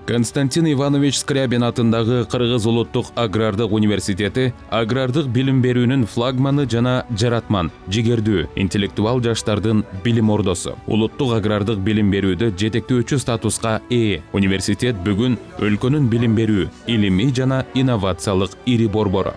Константин Иванович Скрябин атындағы Кыргыз Улуттук Агрардык университети агрардык билим берүүнүн флагманы жана жаратман, жигердүү, интеллектуал жаштардын билим ордосу. Улуттук агрардык билим берүүдө жетектөөчү статуска ээ. Университет бүгүн өлкөнүн билим берүү, илимий жана инновациялык ири борбору.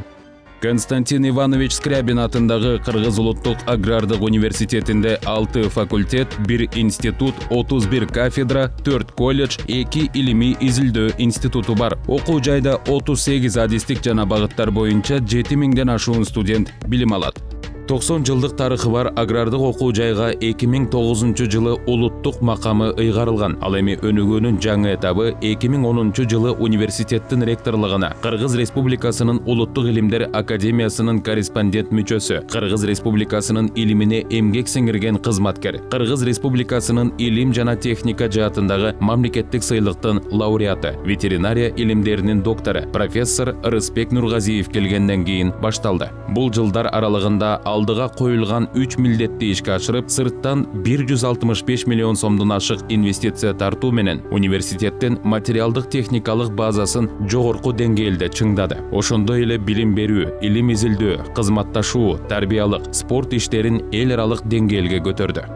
Константин Иванович Скрябин атындағы Кыргыз Улуттук Агрардык университетинде 6 факультет, 1 институт, 31 кафедра, 4 колледж, 2 илимий изилдөө институту бар. Окуу жайда 38 адистик жана багыттар боюнча 7000ден ашуун студент билим алат. 90 жылдык тарыхы бар агрардык окуу жайга 2009 жылы улуттук макамы ыйгарылган. Ал эми өнүгүүнүн жаңы этабы 2010 жылы университеттин ректорлугуна, Кыргыз Республикасынын Улуттук илимдер академиясынын корреспондент мүчөсү, Кыргыз Республикасынын илимине эмгек сиңирген кызматкер, Кыргыз Республикасынын илим жана техника жаатындагы мамлекеттик сыйлыктын лауреаты, ветеринария илимдеринин доктору, профессор Рыспек Нургазиев келгенден кийин башталды. Бул жылдар аралыгында алдыга коюлган 3 милдетти ишке ашырып, сырттан 165 миллион сомдон ашык инвестиция тартуу менен университеттин материалдык техникалык базасын жогорку деңгээлде чыңдады. Ошондой эле билим берүү, илим изилдөө, кызматташуу, тарбиялык, спорт иштерин эл аралык деңгээлге көтөрдү.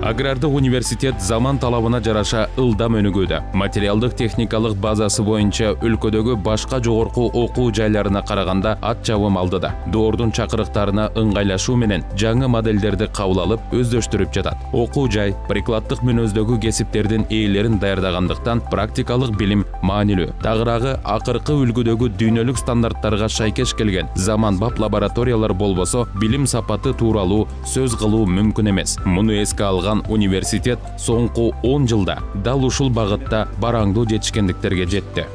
Агрардык университет заман талабына жараша ылдам өнүгүүдө. Материалдык техникалык базасы боюнча өлкөдөгү башка жогорку окуу жайларына караганда ат чабым алдыда. Доордун чакырыктарына ыңгайлашуу менен жаңы модельдерди кабыл алып, өздөштүрүп жатат. Окуу жай прикладдык мүнөздөгү кесиптердин ээлерин даярдагандыктан практикалык билим маанилүү. Тагыраагы акыркы үлгүдөгү дүйнөлүк стандарттарга шайкеш келген заманбап лабораториялар болбосо, билим сапаты тууралуу сөз кылуу мүмкүн эмес. Муну эске алган университет соңку 10 жылда дал ушул багытта бараңдуу жетишкендиктерге жетти.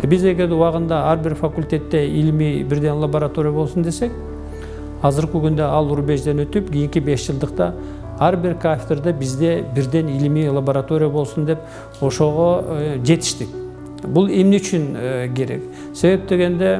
Биз эгер убагында ар бир факультетте илимий бирден лаборатория болсун десек, азыркы күндө ал рубежден өтүп, кийинки 5 жылдыкта ар бир кафедрада бизде бирден илимий лаборатория болсун деп ошого жетиштик. Бул эмне үчүн керек? Себеп дегенде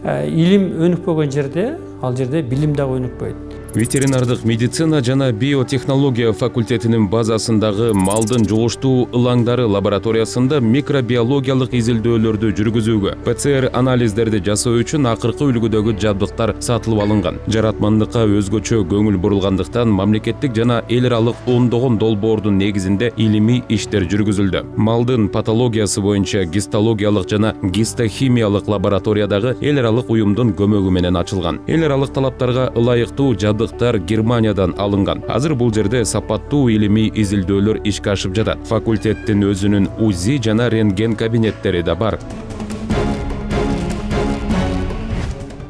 илим өнүкпөгөн жерде, ал жерде билим дагы өнүкпөйт. Ветеринардык медицина жана биотехнология факультетинин базасындагы малдын жугуштуу ылаңдары лабораториясында микробиологиялык изилдөөлөрдү жүргүзүүгө, ПЦР анализдерди жасоо үчүн акыркы үлгүдөгү жабдыктар сатылып алынган. Жаратмандыкка өзгөчө көңүл бурулгандыктан мамлекеттик жана эл аралык ондогон долбоордун негизинде илимий иштер жүргүзүлдү. Малдын патологиясы боюнча гистологиялык жана гистохимиялык лабораториядагы эл аралык уюмдун көмөгү менен ачылган. Эл аралык талаптарга ылайыктуу жабдыктар Германиядан алынган. Азыр бул жерде сапаттуу илимий изилдөөлөр ишке ашып жатат. Факультеттин өзүнүн УЗИ жана рентген кабинеттери да бар.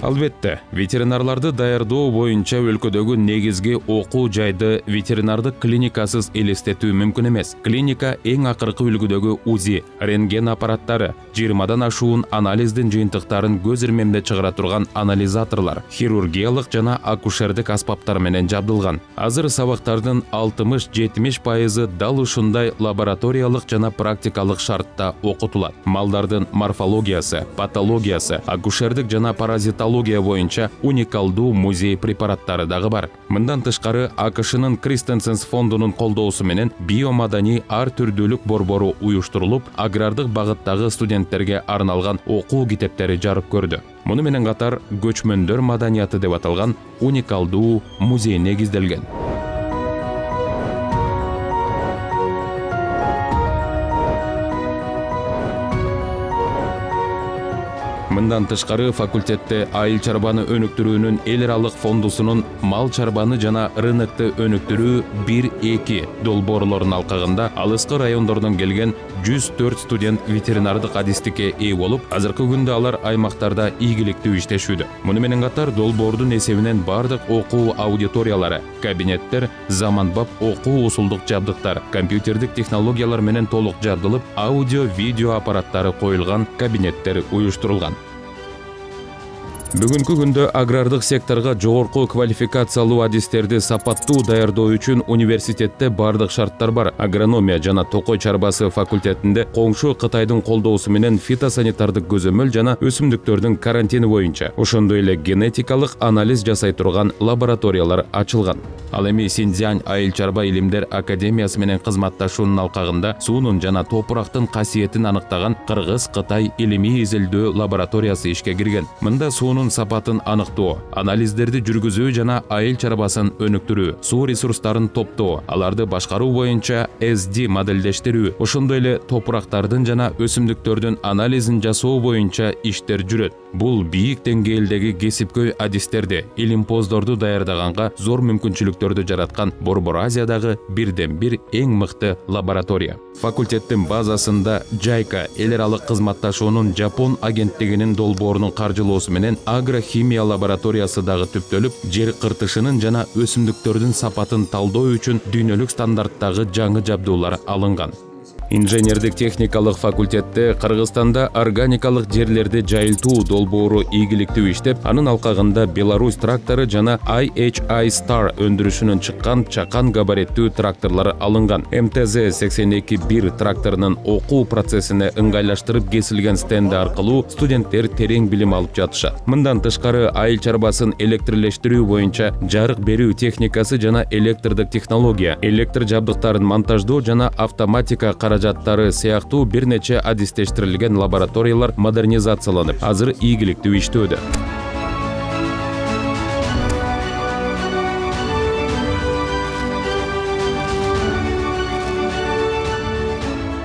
Албетте, ветеринарларды даярдоо боюнча өлкөдөгү негизги окуу жайды ветеринардык клиникасыз элестетүү мүмкүн эмес. Клиника эң акыркы үлгүдөгү УЗИ, рентген аппараттары, 20дан ашуун анализдин жыйынтыктарын көз ирмемде чыгара турган анализаторлор, хирургиялык жана акушердик аспаптар менен жабдылган. Азыр сабактардын 60-70% дал ушундай лабораториялык жана практикалык шартта окутулат. Малдардын морфологиясы, патологиясы, акушердик жана паразитология боюнча уникалдуу музей препараттары дагы бар. Мындан тышкары АКШнын Кристенсенс фондунун колдоосу менен биомаданий ар түрдүүлүк борбору уюштурулуп, агрардык багыттагы студенттерге арналган окуу китептери жарык көрдү. Муну менен катар көчмөндөр маданияты деп аталган уникалдуу музей негизделген. Мындан тышкары факультетте айыл чарбаны өнүктүрүүнүн эл аралык фондусунун мал чарбаны жана рынокты өнүктүрүү 1-2 долбоорлорунун алкагында алыскы райондордон келген 104 студент ветеринардык адистикке ээ болуп, азыркы күндө алар аймактарда ийгиликтүү иштешүүдө. Муну менен катар долбоордун эсебинен бардык окуу аудиториялары, кабинеттер, заманбап окуу усулдук жабдыктар, компьютердик технологиялар менен толук жабдылып, аудио-видео аппараттары коюлган кабинеттер уюштурулган. Бүгүнкү күндө агрардык секторго жогорку квалификациялуу адистерди сапаттуу даярдоо үчүн университетте бардык шарттар бар. Агрономия жана токой чарбасы факультетинде коңшу Кытайдын колдоосу менен фитосанитардык көзөмөл жана өсүмдүктөрдүн карантини боюнча, ошондой эле генетикалык анализ жасай турган лабораториялар ачылган. Ал эми Синьцзянь айыл чарба илимдер академиясы менен кызматташуунун алкагында суунун жана топурактын касиетин аныктаган Кыргыз-Кытай илимий изилдөө лабораториясы ишке кирген. Мында суунун сапатын аныктоо, анализдерди жүргүзүү жана айыл чарбасын өнүктүрүү, суу ресурстарын топтоо, аларды башкаруу боюнча SD модельдештирүү, ошондой эле топурактардын жана өсүмдүктөрдүн анализин жасоо боюнча иштер жүрөт. Бул бийик деңгээлдеги кесипкөй адистерди, илимпоздорду даярдаганга зор мүмкүнчүлүктөрдү жараткан Борбор Азиядагы бирден бир эң мыкты лаборатория. Факультеттин базасында JICA эл аралык кызматташуунун Жапон агенттигинин долбоорунун каржылоосу менен агрохимия лабораториясы дагы түптөлүп, жер кыртышынын жана өсүмдүктөрдүн сапатын талдоо үчүн дүйнөлүк стандарттагы жаңы жабдуулар алынган. Инженердик техникалык факультетте Кыргызстанда органикалык жерлерди жайылтуу долбоору ийгиликтүү иштеп, анын алкагында Беларусь трактору жана IHI Star өндүрүшүнөн чыккан чакан габариттүү тракторлор алынган. МТЗ-82-1 тракторунун окуу процессине ыңгайлаштырып кесилген стенди аркылуу студенттер терең билим алып жатышат. Мындан тышкары айыл чарбасын электрлештирүү боюнча жарык берүү техникасы жана электрдик технология, электр жабдыктарын монтаждоо жана автоматика каражаттары сыяктуу бир нече адистештирилген лабораториялар модернизацияланып, азыр ийгиликтүү иштөөдө.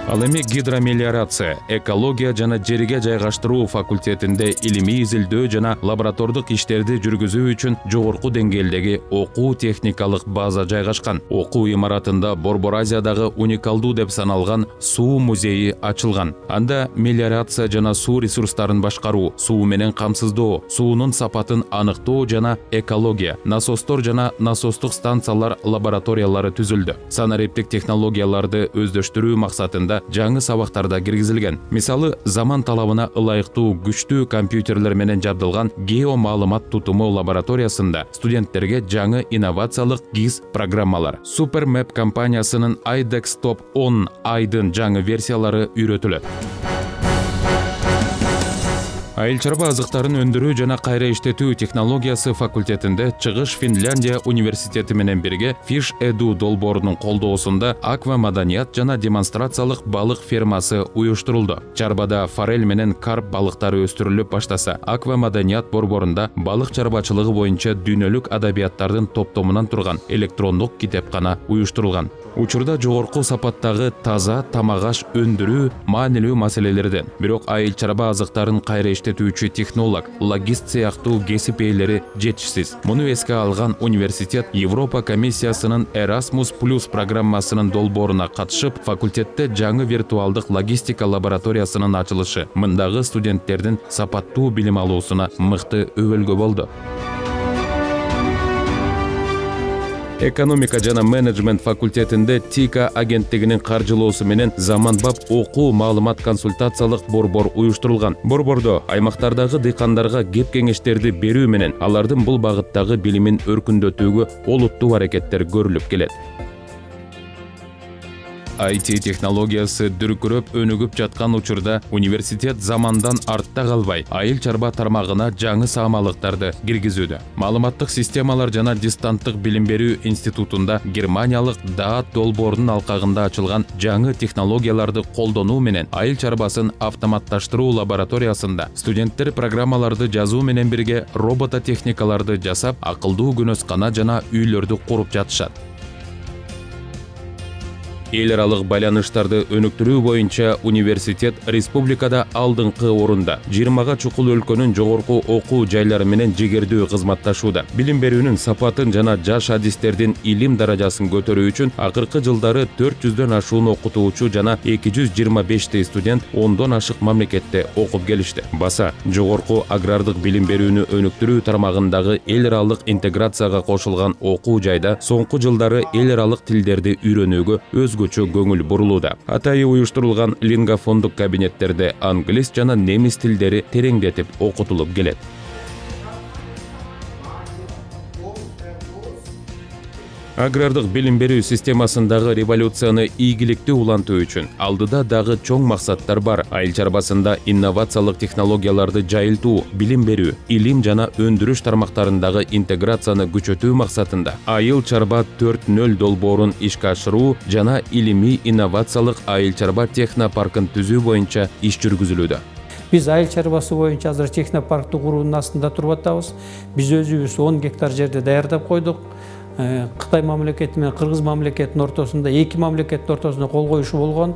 Ал эми гидромелиорация, экология жана жерге жайгаштыруу факультетинде илимий изилдөө жана лаборатордук иштерди жүргүзүү үчүн жогорку деңгээлдеги окуу техникалык база жайгашкан. Окуу имаратында Борбор Азиядагы уникалдуу деп саналган суу музейи ачылган. Анда мелиорация жана суу ресурстарын башкаруу, суу менен камсыздоо, суунун сапатын аныктоо жана экология, насостор жана насостук станциялар лабораториялары түзүлдү. Санариптик технологияларды өздөштүрүү максатында жаңы сабактарда киргизилген. Мисалы, заман талабына ылайыктуу күчтүү компьютерлер менен жабдылган геомаалымат тутуму лабораториясында студенттерге жаңы инновациялык GIS программалар, SuperMap компаниясынын IDEX Top 10 айдын жаңы версиялары үйрөтүлөт. Айыл чарба азыктарын өндүрүү жана кайра иштетүү технологиясы факультетинде Чыгыш Финляндия университети менен бирге Fish Edu долбоорунун колдоосунда аква маданият жана демонстрациялык балык фермасы уюштурулду. Чарбада форель менен карп балыктары өстүрүлүп баштаса, аква маданият борборунда балык чарбачылыгы боюнча дүйнөлүк адабияттардын топтомунан турган электрондук китепкана уюштурулган. Учурда жогорку сапаттагы таза тамак аш өндүрүү маанилүү маселелерден, бирок айыл чарба азыктарын кайра иштетүүчү технолог, логист сыяктуу кесип ээлери жетишсиз. Муну эске алган университет Европа комиссиясынын Erasmus+ программасынын долбооруна катышып, факультетте жаңы виртуалдык логистика лабораториясынын ачылышы мындагы студенттердин сапаттуу билим алуусуна мыкты өбөлгө болду. Экономика жана менеджмент факультетинде ТИКА агенттигинин каржылоосу менен заманбап окуу маалымат консультациялык борбор уюштурулган. Борбордо аймактардагы дыйкандарга кеп кеңештерди берүү менен алардын бул багыттагы билимин өркүндөтүүгө олуттуу аракеттер көрүлүп келет. IT технологиясы дүркүрөп өнүгүп жаткан учурда университет замандан артта калбай, айыл чарба тармагына жаңы саамалыктарды киргизүүдө. Маалыматтык системалар жана дистанттык билим берүү институтунда германиялык даат долбоорунун алкагында ачылган жаңы технологияларды колдонуу менен айыл чарбасын автоматташтыруу лабораториясында студенттер программаларды жазуу менен бирге робототехникаларды жасап, акылдуу күнөскана жана үйлөрдү куруп жатышат. Эл аралык байланыштарды өнүктүрүү боюнча университет республикада алдыңкы орунда. 20га чукул өлкөнүн жогорку окуу жайлары менен жигердүү кызматташууда. Билим берүүнүн сапатын жана жаш адистердин илим даражасын көтөрүү үчүн акыркы жылдары 400дөн ашуун окутуучу жана 225 студент 10дон ашык мамлекетте окуп келишти. Баса, жогорку агрардык билим берүүнү өнүктүрүү тармагындагы эл аралык интеграцияга кошулган окуу жайда соңку жылдары эл аралык тилдерди үйрөнүүгө өзгөчө көңүл бурулууда. Атайы уюштурулган лингофондук кабинеттерде англис жана немис тилдери тереңдетип окутулуп келет. Агрардык билим берүү системасындагы революцияны ийгиликтүү улантуу үчүн алдыда дагы чоң максаттар бар. Айыл чарбасында инновациялык технологияларды жайылтуу, билим берүү, илим жана өндүрүш тармактарындагы интеграцияны күчөтүү максатында Айыл чарба 4.0 долбоорун ишке ашыруу жана илимий инновациялык айыл чарба технопаркын түзүү боюнча иш жүргүзүлүүдө. Биз айыл чарбасы боюнча азыр технопаркты куруунун астында туруп атабыз. Биз өзүбүз 10 гектар жерде даярдап койдук. Кытай мамлекети менен Кыргыз мамлекетинин ортосунда, эки мамлекеттин ортосунда кол коюшу болгон.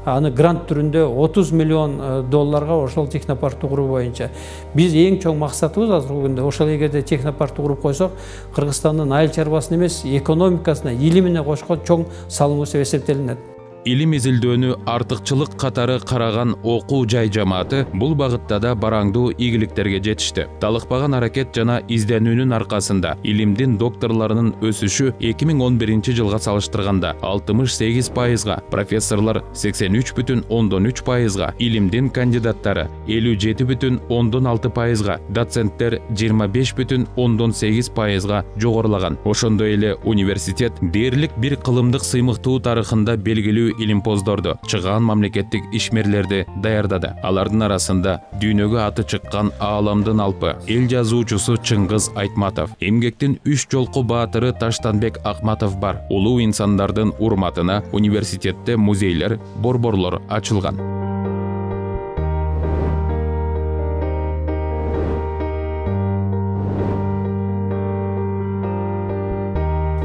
Аны грант түрүндө 30 миллион долларга ошол технопаркты куруу боюнча. Биз эң чоң максатыбыз азыркы күндө ошол эгерде технопаркты куруп койсок, Кыргызстандын айыл чарбасына эмес, экономикасына, илимине кошкон чоң салымыбыз деп эсептелинет. Илим изилдөөнү артыкчылык катары караган окуу жай жамааты бул багытта да бараңдуу ийгиликтерге жетишти. Талыкпаган аракет жана изденүүнүн аркасында илимдин докторлорунун өсүшү 2011 жылга салыштырганда 68%, профессорлор 83,3%, илимдин кандидаттары 57,6%, доценттер 25,8%га жогорулаган. Ошондой эле университет дээрлик бир кылымдык сыймыктуу тарыхында белгилүү илимпоздорду, чыгаан мамлекеттик ишмерлерди даярдады. Алардын арасында дүйнөгө аты чыккан ааламдын алпы, эл жазуучусу Чыңгыз Айтматов, эмгектин 3 жолку баатыры Таштанбек Акматов бар. Улуу инсандардын урматына университетте музейлер, борборлор ачылган.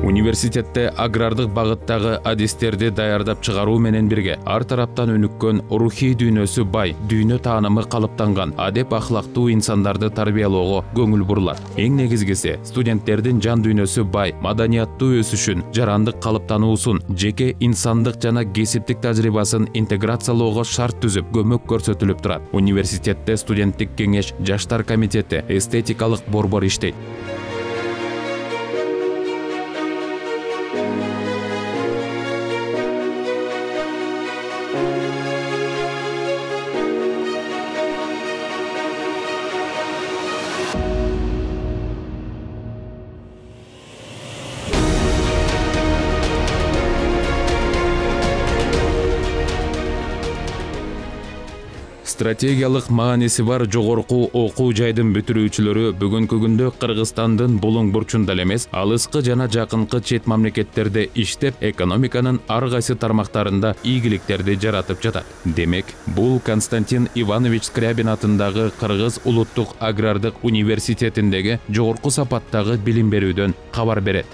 Университетте агрардык багыттагы адистерди даярдап чыгаруу менен бирге ар тараптан өнүккөн рухий дүйнөсү бай, дүйнө таанымы калыптанган адеп ахлактуу инсандарды тарбиялоого көңүл бурулат. Эң негизгиси студенттердин жан дүйнөсү бай, маданияттуу өсүшүн, жарандык калыптануусун, жеке инсандык жана кесиптик тажрыйбасын интеграциялоого шарт түзүп, көмөк көрсөтүлүп турат. Университетте студенттик кеңеш, жаштар комитети, эстетикалык борбор иштейт. Стратегиялык мааниси бар жогорку окуу жайдын бүтүрүүчүлөрү бүгүнкү күндө Кыргызстандын булуң бурчунда эмес, алыскы жана жакынкы чет мамлекеттерде иштеп, экономиканын ар кайсы тармактарында ийгиликтерди жаратып жатат. Демек, бул Константин Иванович Скрябин атындагы Кыргыз улуттук агрардык университетиндеги жогорку сапаттагы билим берүүдөн кабар берет.